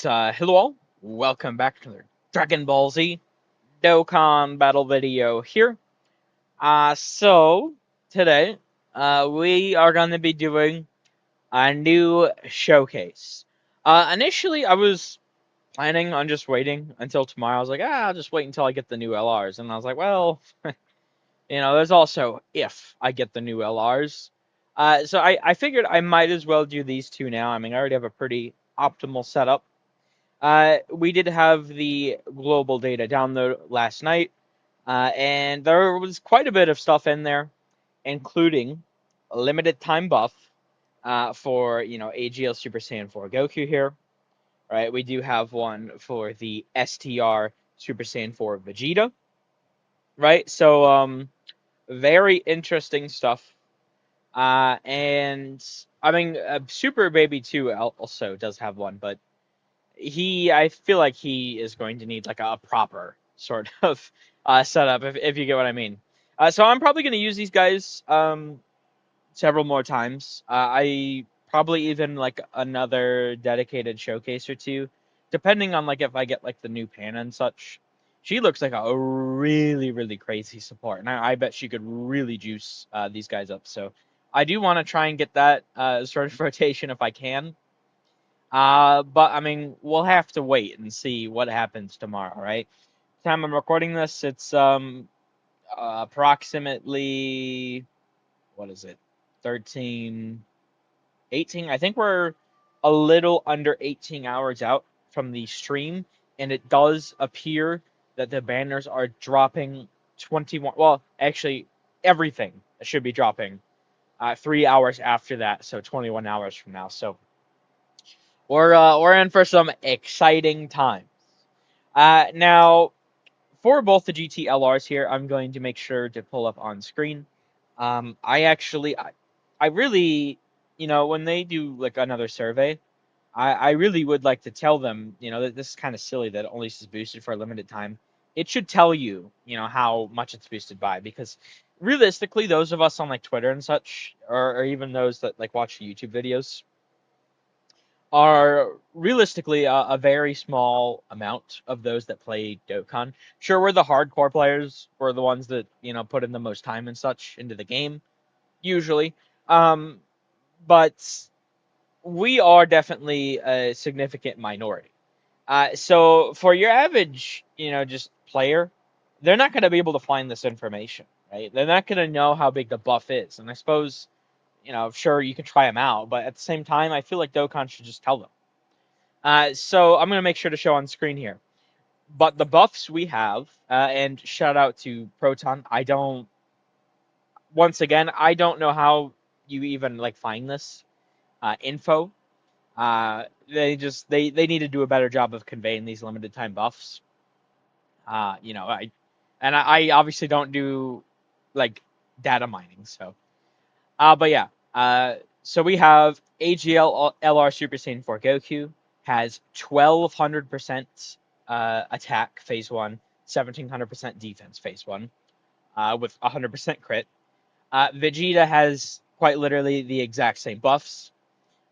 Hello all. Welcome back to the Dragon Ball Z Dokkan battle video here. So today, we are going to be doing a new showcase. Initially, I was planning on just waiting until tomorrow. I was like, I'll just wait until I get the new LRs. And I was like, well, there's also if I get the new LRs. So I figured I might as well do these two now. I mean, I already have a pretty optimal setup. We did have the global data download last night, and there was quite a bit of stuff in there, including a limited time buff for AGL Super Saiyan 4 Goku here. Right, we do have one for the STR Super Saiyan 4 Vegeta. Right, so very interesting stuff. And I mean, Super Baby 2 also does have one, but I feel like he is going to need like a proper sort of setup, if you get what I mean. So I'm probably going to use these guys several more times. I probably even like another dedicated showcase or two, depending on like if I get like the new Pana and such. She looks like a really, really crazy support, and I bet she could really juice these guys up. So I do want to try and get that sort of rotation if I can. But I mean, we'll have to wait and see what happens tomorrow, right? Time I'm recording this, it's approximately, what is it? 13, 18. I think we're a little under 18 hours out from the stream, and it does appear that the banners are dropping 21. Well, actually, everything should be dropping 3 hours after that, so 21 hours from now. So we're in for some exciting times. Now, for both the GTLRs here, I'm going to make sure to pull up on screen. I really, when they do like another survey, I really would like to tell them, that this is kind of silly that it only is boosted for a limited time. It should tell you, how much it's boosted by, because realistically, those of us on like Twitter and such, or even those that like watch YouTube videos, are realistically a very small amount of those that play Dokkan. Sure, we're the hardcore players. We're the ones that put in the most time and such into the game, usually. Um, but we are definitely a significant minority. So for your average, just player, they're not going to be able to find this information, right? They're not going to know how big the buff is, and I suppose sure, you can try them out, but at the same time, I feel like Dokkan should just tell them. So I'm going to make sure to show on screen here. But the buffs we have, and shout out to Proton. Once again, I don't know how you even like find this info. They need to do a better job of conveying these limited time buffs. I obviously don't do like data mining, so. But yeah, so we have AGL LR Super Saiyan 4 Goku has 1200% attack phase 1, 1700% defense phase 1, with 100% crit. Vegeta has quite literally the exact same buffs.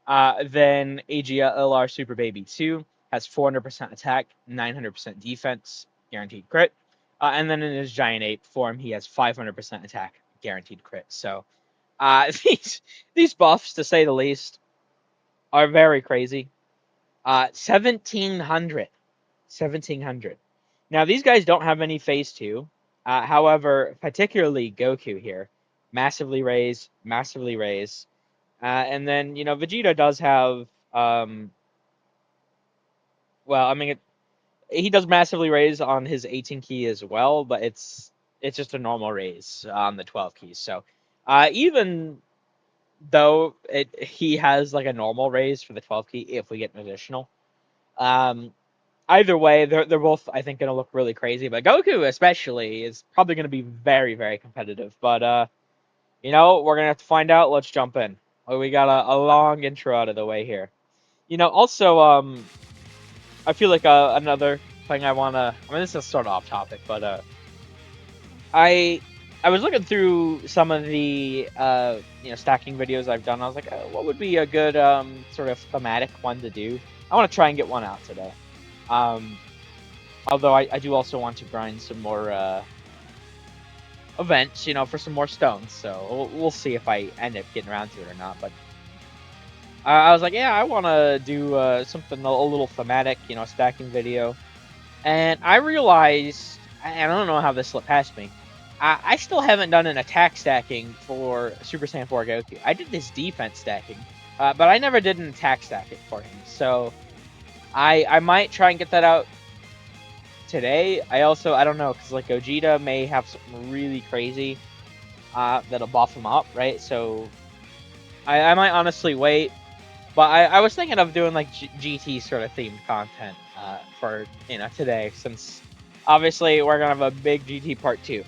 Then AGL LR Super Baby 2 has 400% attack, 900% defense, guaranteed crit. And then in his Giant Ape form, he has 500% attack, guaranteed crit. So these buffs, to say the least, are very crazy. 1700. 1700. Now, these guys don't have any phase 2. However, particularly Goku here, massively raise, massively raise. And then, Vegeta does have, well, I mean, he does massively raise on his 18 key as well, but it's just a normal raise on the 12 keys. So even though he has like a normal raise for the 12 key if we get an additional. Either way, they're both, I think, going to look really crazy. But Goku especially is probably going to be very, very competitive. But we're going to have to find out. Let's jump in. We got a long intro out of the way here. Also, I feel like another thing I want to. I mean, this is sort of off topic, but I was looking through some of the stacking videos I've done. I was like, what would be a good sort of thematic one to do? I want to try and get one out today. Although I do also want to grind some more events, you know, for some more stones. So we'll see if I end up getting around to it or not. But I was like, yeah, I want to do something a little thematic, you know, stacking video. And I realized, and I don't know how this slipped past me, I still haven't done an attack stacking for Super Saiyan 4 Goku. I did this defense stacking, but I never did an attack stacking for him. So I might try and get that out today. I don't know, because like Gogeta may have something really crazy that'll buff him up, right? So I might honestly wait. But I was thinking of doing like GT sort of themed content for, you know, today, since obviously we're gonna have a big GT part 2.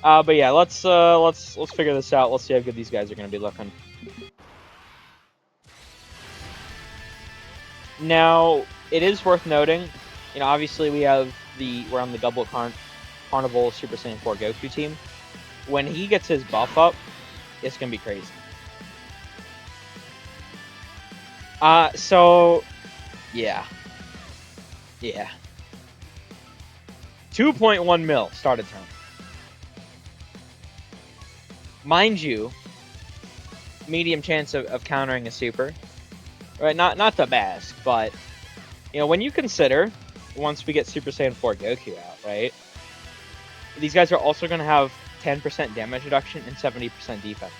But yeah, let's figure this out. Let's see how good these guys are gonna be looking. Now, it is worth noting, you know, obviously we're on the double Carnival Super Saiyan 4 Goku team. When he gets his buff up, it's gonna be crazy. So, yeah. 2.1 mil started turn. Mind you, medium chance of countering a super. Right, not the best, but, you know, when you consider, once we get Super Saiyan 4 Goku out, right, these guys are also going to have 10% damage reduction and 70% defense.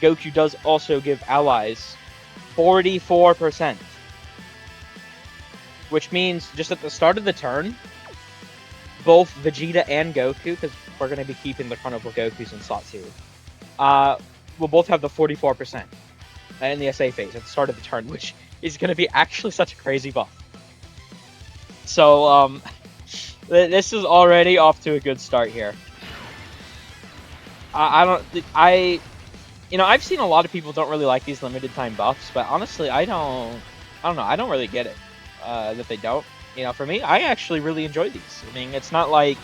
Goku does also give allies 44%. Which means, just at the start of the turn, both Vegeta and Goku, because we're going to be keeping the Carnival Gokus in slot 2, will both have the 44% in the SA phase at the start of the turn, which is going to be actually such a crazy buff. So, this is already off to a good start here. You know, I've seen a lot of people don't really like these limited time buffs, but honestly, I don't know, I don't really get it, that they don't. You know, for me, I actually really enjoy these. I mean, it's not like...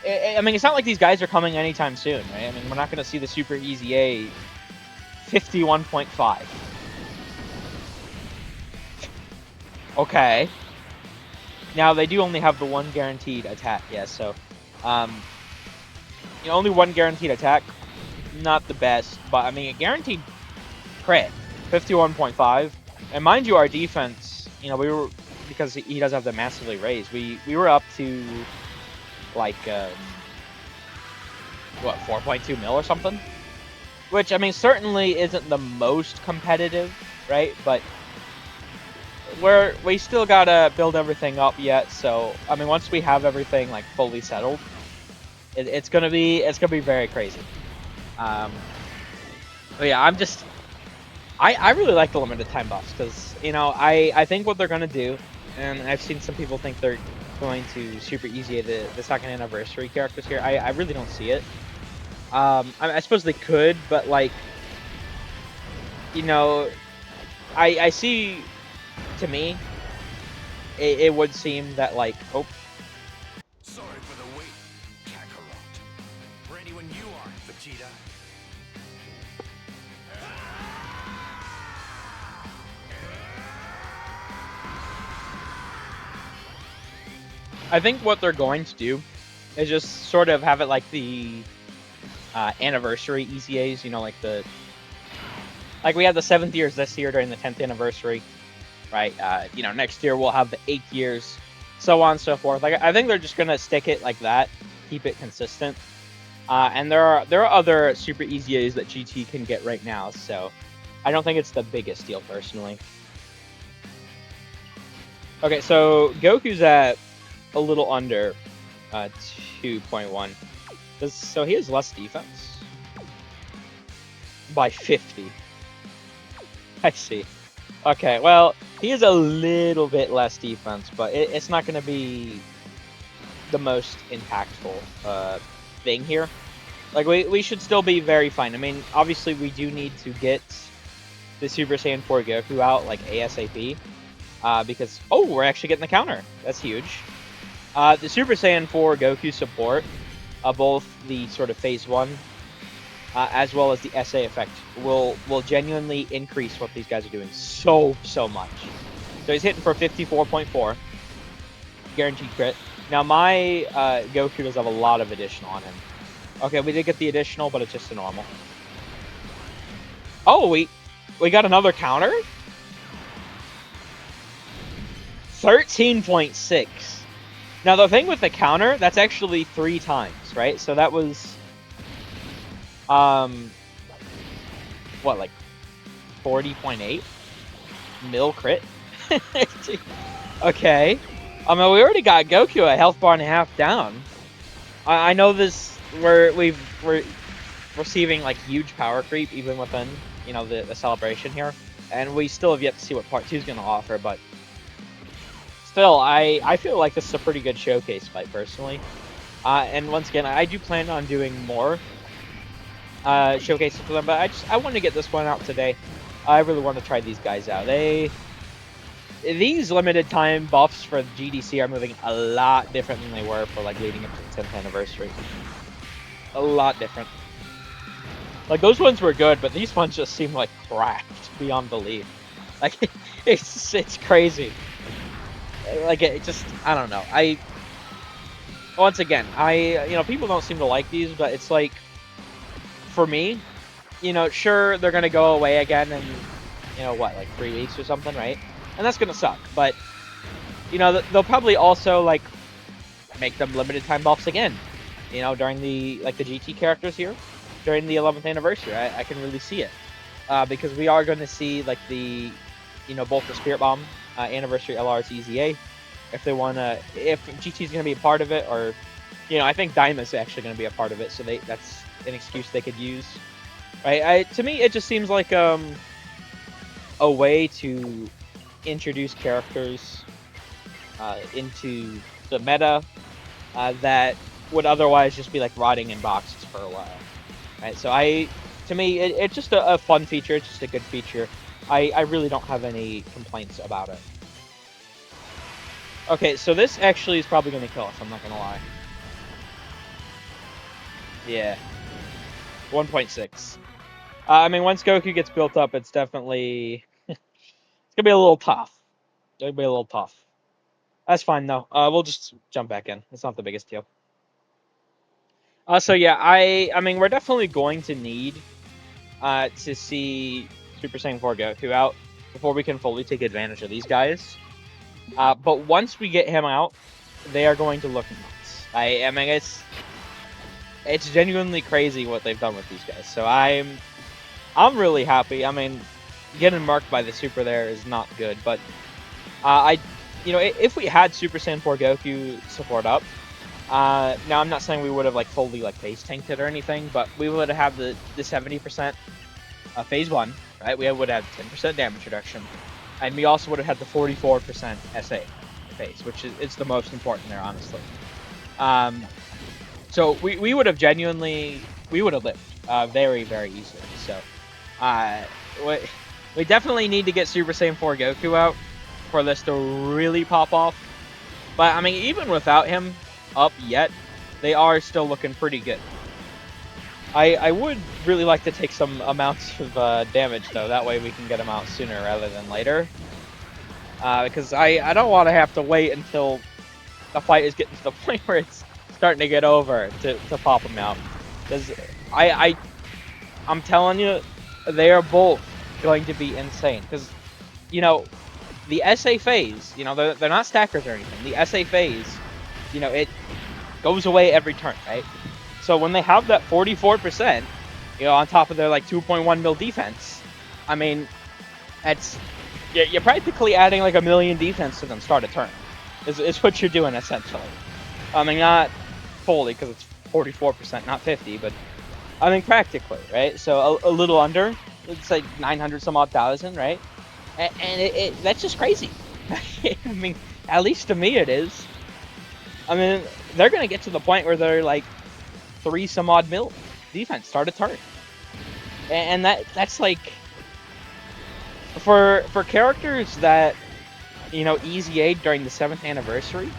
it's not like these guys are coming anytime soon, right? I mean, we're not going to see the Super Easy A 51.5. Okay. Now, they do only have the one guaranteed attack, yes, so... you know, only one guaranteed attack. Not the best, but, I mean, a guaranteed crit. 51.5. And mind you, our defense, you know, because he does have the massively raised, we were up to, like, what, 4.2 mil or something? Which, I mean, certainly isn't the most competitive, right? But we still gotta build everything up yet, so, I mean, once we have everything, like, fully settled, it's gonna be very crazy. But yeah, I really like the limited time buffs, because, you know, I think what they're gonna do, and I've seen some people think they're going to super easy the second anniversary characters here. I really don't see it. I suppose they could, but, like, you know, I see, to me, it would seem that, like, oh. Sorry for the wait, Kakarot. Ready when you are, Vegeta. I think what they're going to do is just sort of have it like the anniversary EZAs, you know, like we had the 7th years this year during the 10th anniversary, right? You know, next year we'll have the 8 years, so on and so forth. Like, I think they're just gonna stick it like that, keep it consistent. And there are other super EZAs that GT can get right now, so I don't think it's the biggest deal personally. Okay, so Goku's at a little under 2.1. So he has less defense by 50. I see. Okay, well, he has a little bit less defense, but it's not going to be the most impactful thing here. Like, we should still be very fine. I mean, obviously, we do need to get the Super Saiyan 4 Goku out, like, ASAP. Because, oh, we're actually getting the counter. That's huge. The Super Saiyan 4 Goku support, both the sort of Phase 1 as well as the SA effect, will genuinely increase what these guys are doing so much. So he's hitting for 54.4, guaranteed crit. Now my Goku does have a lot of additional on him. Okay, we did get the additional, but it's just a normal. Oh, we got another counter? 13.6. Now the thing with the counter, that's actually 3 times, right? So that was what, like 40.8 mil crit? Okay. I mean, we already got Goku a health bar and a half down. I know this, we're receiving like huge power creep even within, you know, the celebration here, and we still have yet to see what part 2 is going to offer, but still, I feel like this is a pretty good showcase fight personally. And once again, I do plan on doing more showcases for them, but I want to get this one out today. I really want to try these guys out. These limited time buffs for GDC are moving a lot different than they were for like leading up to the 10th anniversary. A lot different. Like those ones were good, but these ones just seem like cracked beyond belief. Like it's crazy. Like it just, I don't know. Once again, you know, people don't seem to like these, but it's like, for me, you know, sure, they're gonna go away again in, you know, what, like 3 weeks or something, right? And that's gonna suck, but, you know, they'll probably also, like, make them limited time buffs again, you know, during the, like, the GT characters here, during the 11th anniversary. I can really see it, because we are going to see, like, the, you know, both the Spirit Bomb anniversary LR's EZA, if they want to, if GT's going to be a part of it, or, you know, I think Dyna's actually going to be a part of it, so that's an excuse they could use, right? To me, it just seems like a way to introduce characters into the meta that would otherwise just be like rotting in boxes for a while, right? So to me, it's just a fun feature. It's just a good feature. I really don't have any complaints about it. Okay, so this actually is probably going to kill us, I'm not going to lie. Yeah. 1.6. I mean, once Goku gets built up, it's definitely... it's going to be a little tough. It'll be a little tough. That's fine, though. We'll just jump back in. It's not the biggest deal. So, yeah, I mean, we're definitely going to need to see Super Saiyan 4 Goku out before we can fully take advantage of these guys. But once we get him out, they are going to look nuts. I mean, it's genuinely crazy what they've done with these guys. So I'm really happy. I mean, getting marked by the Super there is not good, but you know, if we had Super Saiyan 4 Goku support up, now I'm not saying we would have like fully like base tanked it or anything, but we would have the 70% phase 1, right? We would have 10% damage reduction, and we also would have had the 44% SA phase, which is the most important there, honestly. So we would have genuinely, we would have lived very, very easily. So we definitely need to get Super Saiyan 4 Goku out for this to really pop off. But I mean, even without him up yet, they are still looking pretty good. I would really like to take some amounts of damage though, that way we can get him out sooner rather than later. Because I don't want to have to wait until the fight is getting to the point where it's starting to get over to pop him out. Because I'm telling you, they are both going to be insane. Because, you know, the SA phase, you know, they're not stackers or anything. The SA phase, you know, it goes away every turn, right? So when they have that 44%, you know, on top of their like 2.1 mil defense, I mean, you're practically adding like 1 million defense to them start a turn. Is what you're doing essentially. I mean, not fully because it's 44%, not 50, but I mean practically, right? So a little under. It's like 900 some odd thousand, right? And that's just crazy. I mean, at least to me it is. I mean, they're gonna get to the point where they're like 3 some odd mil defense start a turn, and that's like for characters that, you know, EZA during the 7th anniversary,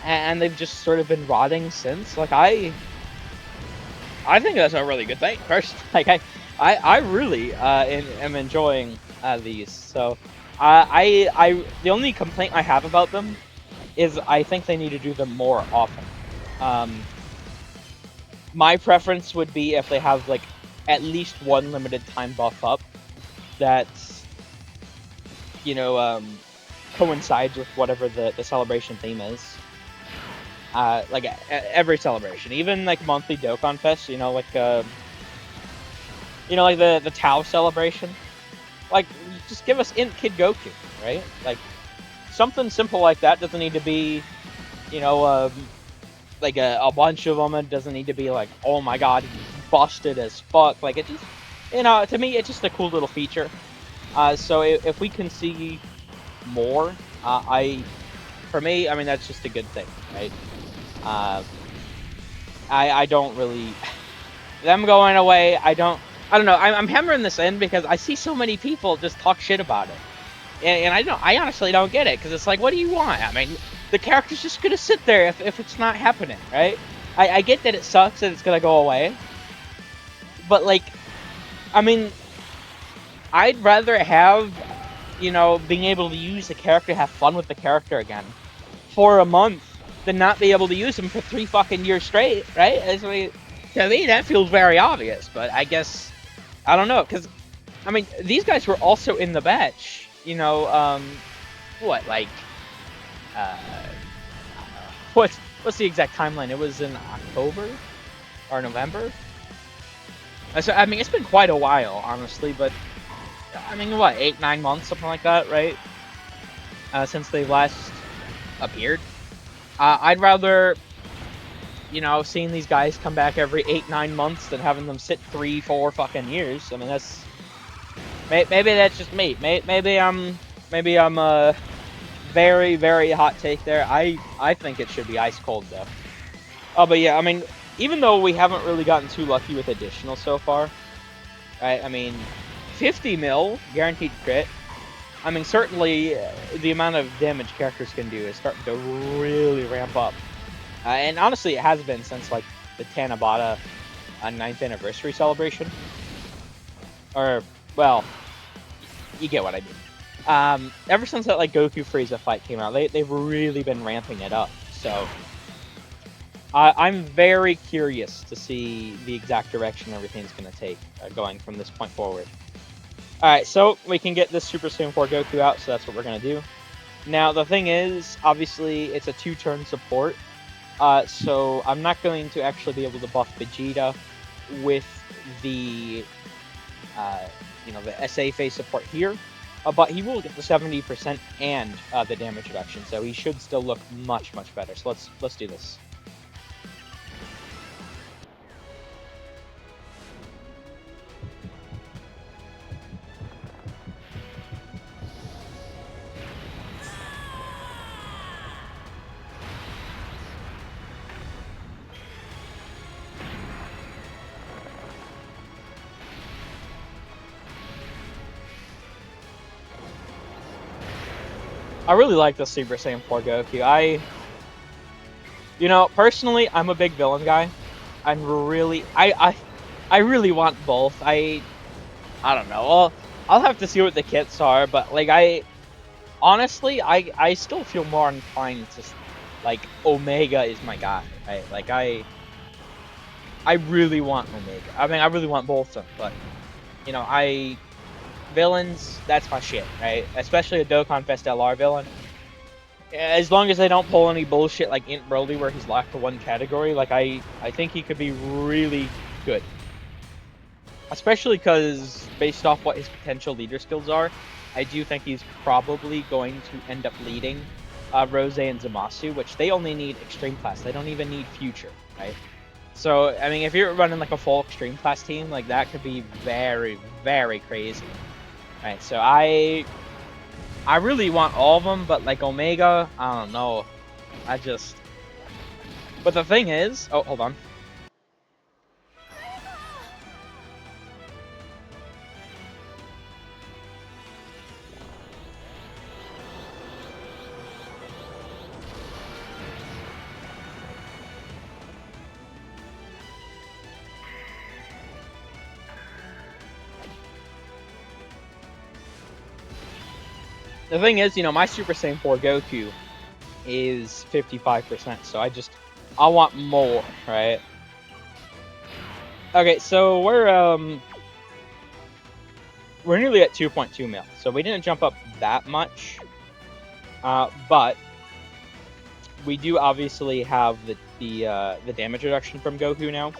and they've just sort of been rotting since. Like I I think that's a really good thing. First, like I really am enjoying these. So, the only complaint I have about them is I think they need to do them more often. My preference would be if they have like at least one limited time buff up that's coincides with whatever the celebration theme is. Like every celebration, even like monthly Dokkan Fest, like the Tao celebration. Like, just give us Int Kid Goku, right? Like something simple like that doesn't need to be, you know, like a bunch of them. It doesn't need to be like, oh my god, he's busted as fuck. Like it just, to me, it's just a cool little feature. So if we can see more, for me, I mean that's just a good thing, right? I don't really them going away. I don't know. I'm hammering this in because I see so many people just talk shit about it, and I honestly don't get it because it's like, what do you want? I mean, the character's just gonna sit there if it's not happening, right? I get that it sucks that it's gonna go away, but like, I mean, I'd rather have being able to use the character, have fun with the character again for a month than not be able to use him for 3 fucking years straight, right? To me, that feels very obvious, but I guess I don't know, because I mean, these guys were also in the batch. What like, uh, what's the exact timeline? It was in October or November. So I mean, it's been quite a while, honestly, but I mean, what, 8-9 months, something like that, right? Since they last appeared. I'd rather, seeing these guys come back every 8-9 months than having them sit 3-4 fucking years. I mean, maybe that's just me. Maybe I'm a very, very hot take there. I think it should be ice cold though. Oh, but yeah, I mean, even though we haven't really gotten too lucky with additional so far, right? I mean, 50 mil guaranteed crit. I mean, certainly the amount of damage characters can do is starting to really ramp up. And honestly, it has been since like the Tanabata 9th anniversary celebration. Or, well, you get what I mean. Ever since that like Goku Frieza fight came out, they've really been ramping it up. So I'm very curious to see the exact direction everything's going to take going from this point forward. Alright, so we can get this Super Saiyan 4 Goku out, so that's what we're going to do. Now, the thing is, obviously, it's a 2-turn support, so I'm not going to actually be able to buff Vegeta with the, the SA phase support here, but he will get the 70% and the damage reduction, so he should still look much, much better. So let's do this. I really like the Super Saiyan 4 Goku. Personally, I'm a big villain guy. I'm really, I really want both. I don't know. I'll have to see what the kits are, but like honestly, I still feel more inclined to like Omega is my guy, right? Like I really want Omega. I mean, I really want both of them, but villains, that's my shit, right? Especially a Dokkan Fest LR villain. As long as they don't pull any bullshit like Int Broly where he's locked to one category, like I think he could be really good. Especially because, based off what his potential leader skills are, I do think he's probably going to end up leading Rose and Zamasu, which they only need Extreme Class. They don't even need Future, right? So, I mean, if you're running like a full Extreme Class team, like that could be very, very crazy. Right, so I really want all of them, but like Omega, I don't know. But the thing is, oh, hold on. The thing is, my Super Saiyan 4 Goku is 55%, so I want more, right? Okay, so we're nearly at 2.2 mil, so we didn't jump up that much, but we do obviously have the damage reduction from Goku now.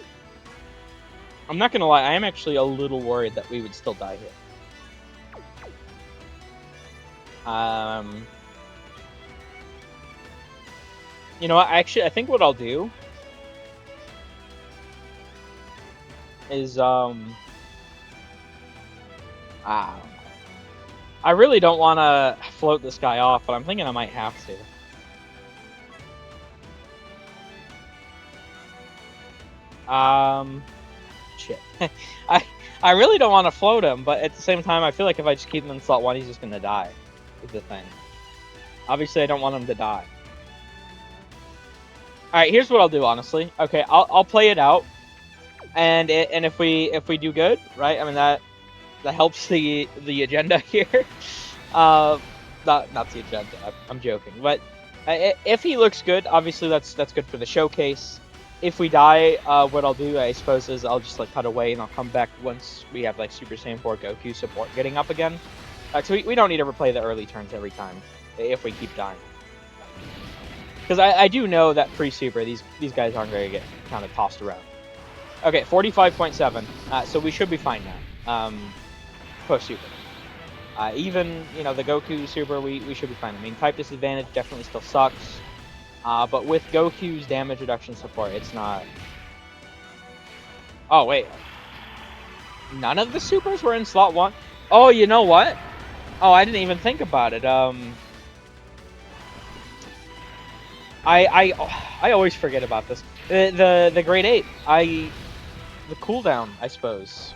I'm not gonna lie, I am actually a little worried that we would still die here. You know what? Actually, I think what I'll do is I don't know. I really don't want to float this guy off, but I'm thinking I might have to. Shit. I really don't want to float him, but at the same time, I feel like if I just keep him in slot 1, he's just gonna die. Is the thing. Obviously, I don't want him to die. All right, here's what I'll do. Honestly, okay, I'll play it out, and if we do good, right? I mean that helps the agenda here. Not the agenda. I'm joking, but if he looks good, obviously that's good for the showcase. If we die, what I'll do, I suppose, is I'll just like cut away and I'll come back once we have like Super Saiyan 4 Goku support getting up again. So we don't need to replay the early turns every time if we keep dying. Because I do know that pre-Super, these guys aren't going to get kind of tossed around. Okay, 45.7. So we should be fine now. Post-Super. Even, the Goku Super, we should be fine. I mean, type disadvantage definitely still sucks. But with Goku's damage reduction support, it's not... Oh, wait. None of the Supers were in slot 1? Oh, you know what? Oh, I didn't even think about it. I always forget about this. The grade 8. The cooldown, I suppose.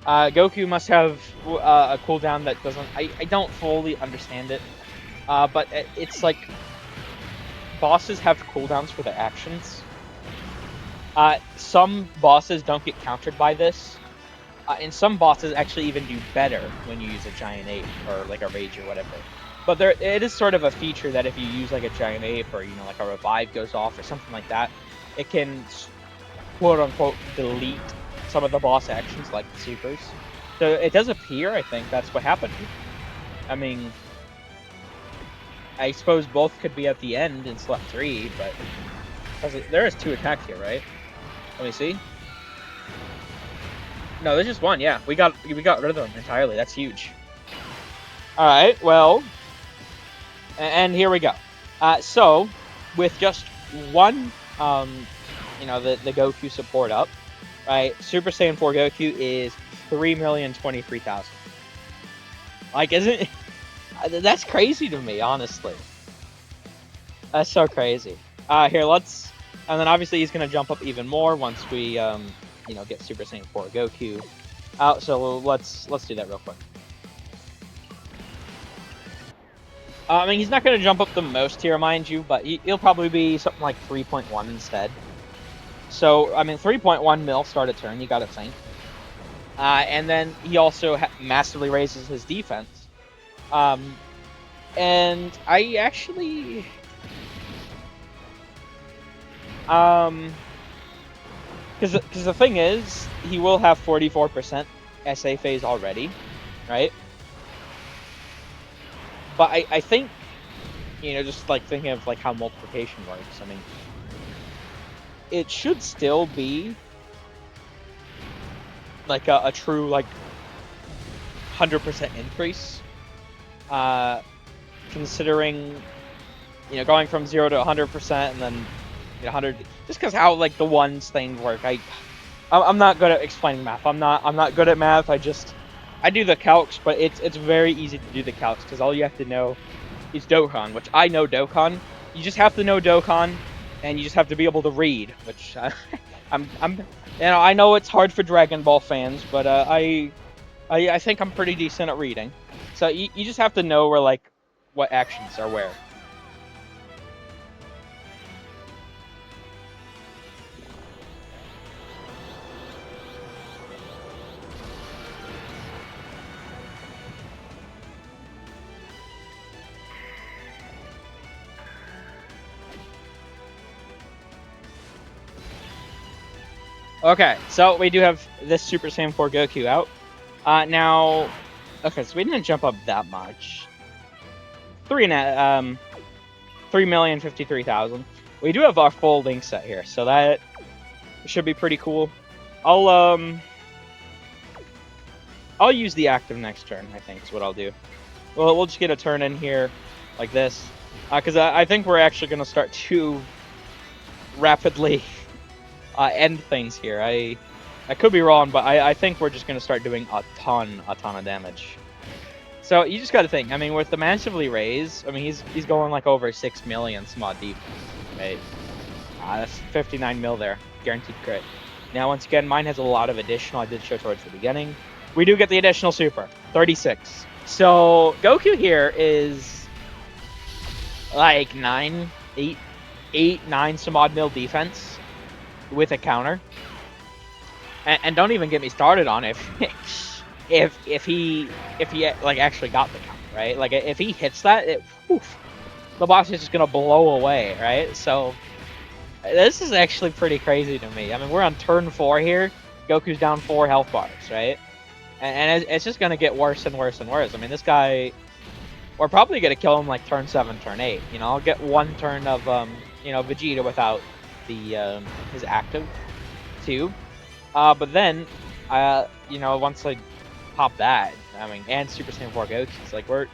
Goku must have a cooldown that doesn't... I don't fully understand it. But it's like... Bosses have cooldowns for their actions. Some bosses don't get countered by this. And some bosses actually even do better when you use a Giant Ape or like a Rage or whatever. But it is sort of a feature that if you use like a Giant Ape or like a Revive goes off or something like that, it can quote unquote delete some of the boss actions like the supers. So it does appear, I think, that's what happened. I mean, I suppose both could be at the end in slot 3, but there is 2 attacks here, right? Let me see. No, there's just 1. Yeah, we got rid of them entirely. That's huge. All right, well, and here we go. So with just 1, the Goku support up, right? Super Saiyan 4 Goku is 3,023,000. Like, isn't that's crazy to me, honestly. That's so crazy. Here, and then obviously he's gonna jump up even more once we, get Super Saiyan 4 Goku out. So let's do that real quick. I mean, he's not gonna jump up the most here, mind you, but he'll probably be something like 3.1 instead. So I mean, 3.1 mil start a turn. You gotta think. And then he also massively raises his defense. And I actually... Because the thing is, he will have 44% SA phase already, right? But I think, just like thinking of like how multiplication works, I mean, it should still be like a true like 100% increase. Considering, going from 0 to 100% and then 100, just because how like the ones things work. I'm not good at explaining math. I'm not good at math. I do the calcs, but it's very easy to do the calcs because all you have to know is Dokkan, which I know Dokkan. You just have to know Dokkan, and you just have to be able to read, which I know it's hard for Dragon Ball fans, but I think I'm pretty decent at reading. So you just have to know where like what actions are where. Okay, so we do have this Super Saiyan 4 Goku out. Now, okay, so we didn't jump up that much. 3,053,000. We do have our full link set here, so that should be pretty cool. I'll use the active next turn, I think is what I'll do. Well, we'll just get a turn in here like this. Because I think we're actually going to start to rapidly end things here. I could be wrong, but I think we're just going to start doing a ton of damage. So you just got to think. I mean, with the massively raise, I mean he's going like over 6 million small deep, right? That's 59 mil there, guaranteed crit. Now once again, mine has a lot of additional. I did show towards the beginning. We do get the additional super, 36. So Goku here is like 9, 8, 9 some odd mil defense with a counter. And don't even get me started on if he like actually got the counter, right? Like if he hits that, the boss is just gonna blow away, right? So this is actually pretty crazy to me. I mean, we're on turn 4 here. Goku's down 4 health bars, right? And it's just gonna get worse and worse and worse. I mean, this guy, we're probably gonna kill him like turn 7, turn 8. You know, I'll get one turn of Vegeta without the his active too. But then, once I pop that, I mean, and Super Saiyan 4 Goku's, like we're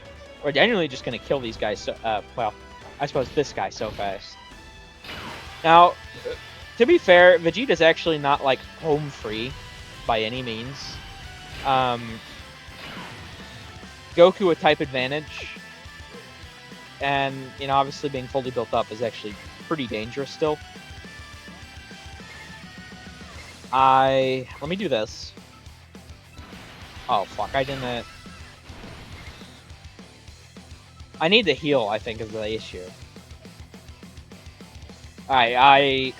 genuinely just gonna kill these guys. So, well, I suppose this guy so fast. Now, to be fair, Vegeta's actually not like home free by any means. Goku with type advantage, and obviously being fully built up is actually pretty dangerous still. Let me do this. Oh fuck, I didn't. I need to heal, I think, is the issue. I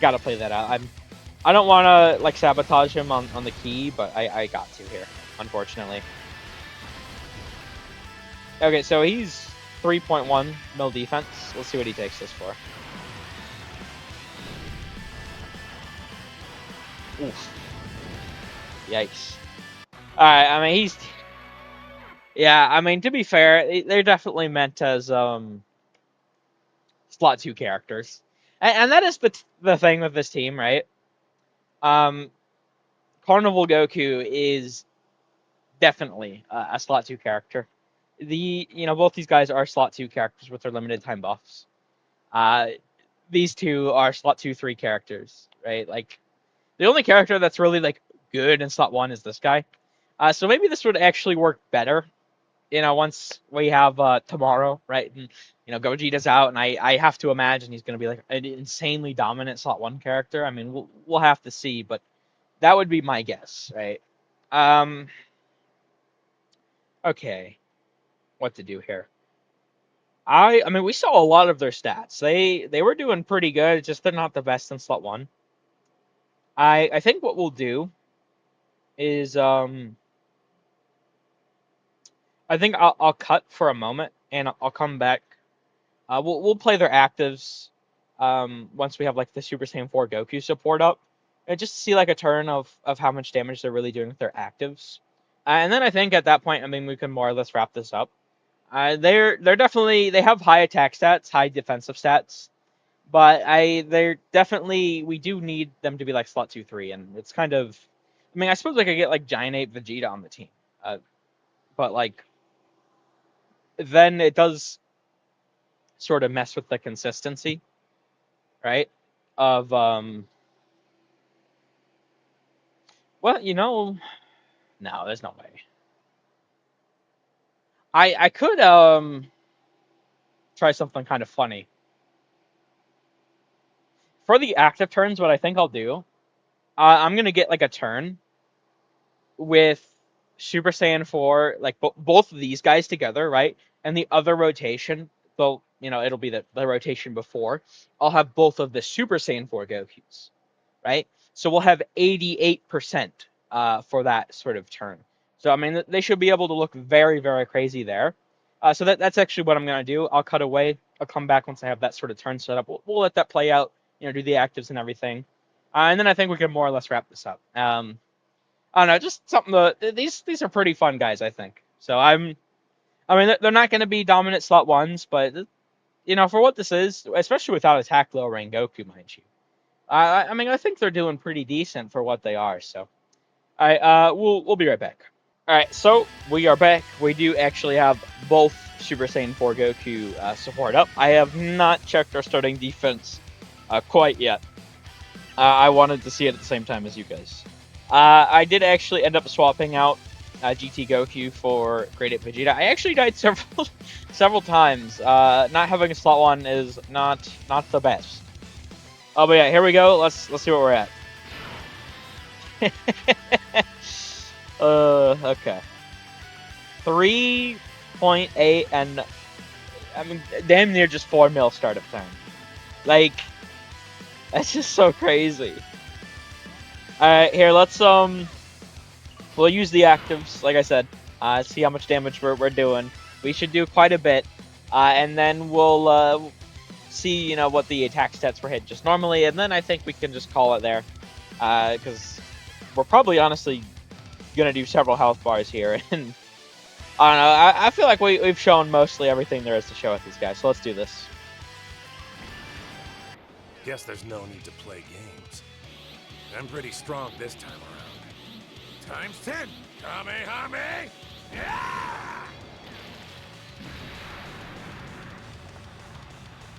gotta play that out. I don't want to like sabotage him on the key, but I got to here, unfortunately. Okay, so he's 3.1 mil defense. Let's see what he takes this for. Oof. Yikes. Alright, I mean, yeah, I mean, to be fair, they're definitely meant as, slot 2 characters. And that is the thing with this team, right? Carnival Goku is definitely a slot 2 character. Both these guys are slot 2 characters with their limited time buffs. These two are slot 2-3 characters, right? Like, the only character that's really like good in slot 1 is this guy. So maybe this would actually work better, once we have tomorrow, right? And Gogeta's out, and I have to imagine he's going to be like an insanely dominant slot 1 character. I mean, we'll have to see, but that would be my guess, right? Okay, what to do here? I mean, we saw a lot of their stats. They were doing pretty good. Just they're not the best in slot 1. I think what we'll do is I think I'll cut for a moment and I'll come back. We'll play their actives once we have like the Super Saiyan 4 Goku support up, and just to see like a turn of how much damage they're really doing with their actives. And then I think at that point, I mean, we can more or less wrap this up. They're definitely, they have high attack stats, high defensive stats, but they're definitely, we do need them to be like slot 2-3, and it's kind of, I mean, I suppose I could get like Giant Ape Vegeta on the team, but like then it does sort of mess with the consistency, right? Of well, no, there's no way. I could try something kind of funny. For the active turns, what I think I'll do, I'm gonna get like a turn with Super Saiyan 4, like both of these guys together, right? And the other rotation, though, it'll be the rotation before. I'll have both of the Super Saiyan 4 Gokus, right? So we'll have 88% for that sort of turn. So I mean, they should be able to look very, very crazy there. So that's actually what I'm gonna do. I'll cut away. I'll come back once I have that sort of turn set up. We'll let that play out. Do the actives and everything. And then I think we can more or less wrap this up. I don't know, just something these are pretty fun guys, I think. So I mean, they're not going to be dominant slot ones, but for what this is, especially without attack lowering Goku, mind you, I mean, I think they're doing pretty decent for what they are. So, all right, we'll be right back. All right, so we are back. We do actually have both Super Saiyan 4 Goku support up. I have not checked our starting defense quite yet. I wanted to see it at the same time as you guys. I did actually end up swapping out GT Goku for Great Ape Vegeta. I actually died several times. Not having a slot one is not the best. Oh, but yeah, here we go. Let's see what we're at. Okay. 3.8 and I mean, damn near just 4 mil start of turn. Like, that's just so crazy. All right, here let's we'll use the actives, like I said. See how much damage we're doing. We should do quite a bit, and then we'll see what the attack stats were hit just normally, and then I think we can just call it there, because we're probably honestly gonna do several health bars here, and I don't know. I feel like we've shown mostly everything there is to show with these guys, so let's do this. Guess there's no need to play games. I'm pretty strong this time around. Times 10! Kamehame! Yeah!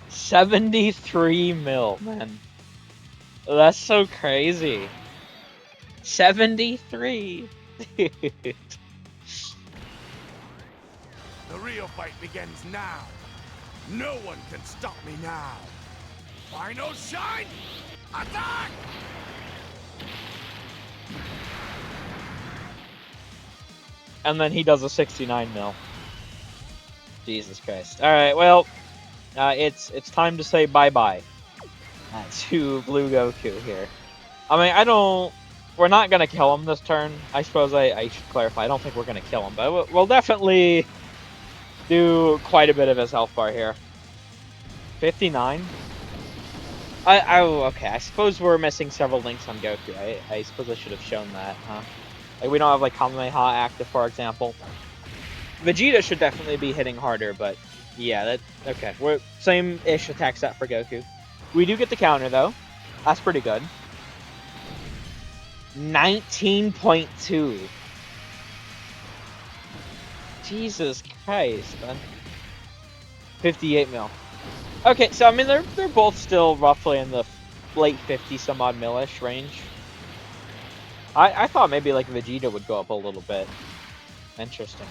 73 mil, man. That's so crazy. 73. The real fight begins now. No one can stop me now. Final shine! Attack! And then he does a 69 mil. Jesus Christ. Alright, well, it's time to say bye-bye to Blue Goku here. I mean, we're not going to kill him this turn. I suppose I should clarify. I don't think we're going to kill him, but we'll definitely do quite a bit of his health bar here. 59? Okay, I suppose we're missing several links on Goku. I suppose I should have shown that, huh? Like, we don't have, like, Kamehameha active, for example. Vegeta should definitely be hitting harder, but yeah, okay. We're same-ish attack set for Goku. We do get the counter, though. That's pretty good. 19.2. Jesus Christ, man. 58 mil. Okay, so I mean they're both still roughly in the late 50 some odd mil-ish range. I thought maybe like Vegeta would go up a little bit. Interesting.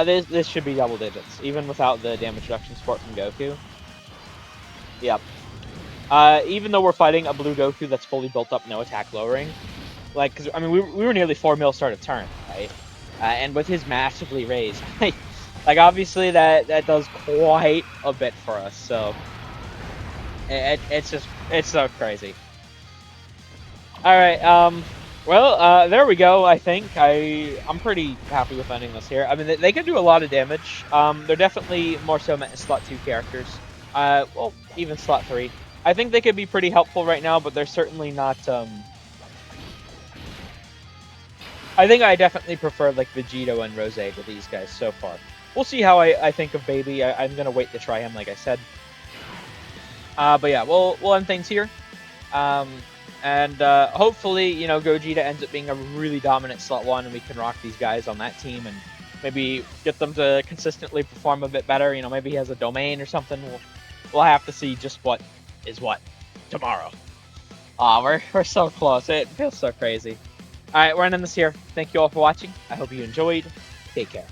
This should be double digits, even without the damage reduction support from Goku. Yep. Even though we're fighting a blue Goku that's fully built up, no attack lowering, like, cause I mean we were nearly 4 mil start of turn, right? And with his massively raised, like obviously that does quite a bit for us. So it's so crazy. All right. Well, there we go. I think I'm pretty happy with ending this here. I mean, they can do a lot of damage. They're definitely more so meant as slot 2 characters. Well, even slot 3. I think they could be pretty helpful right now, but they're certainly not. I think I definitely prefer like Vegito and Rose to these guys so far. We'll see how I think of Baby. I'm gonna wait to try him, like I said. But yeah, we'll end things here. And hopefully, Gogeta ends up being a really dominant slot 1, and we can rock these guys on that team, and maybe get them to consistently perform a bit better. Maybe he has a domain or something. We'll have to see just what is what tomorrow. We're so close. It feels so crazy. All right, we're ending this here. Thank you all for watching. I hope you enjoyed. Take care.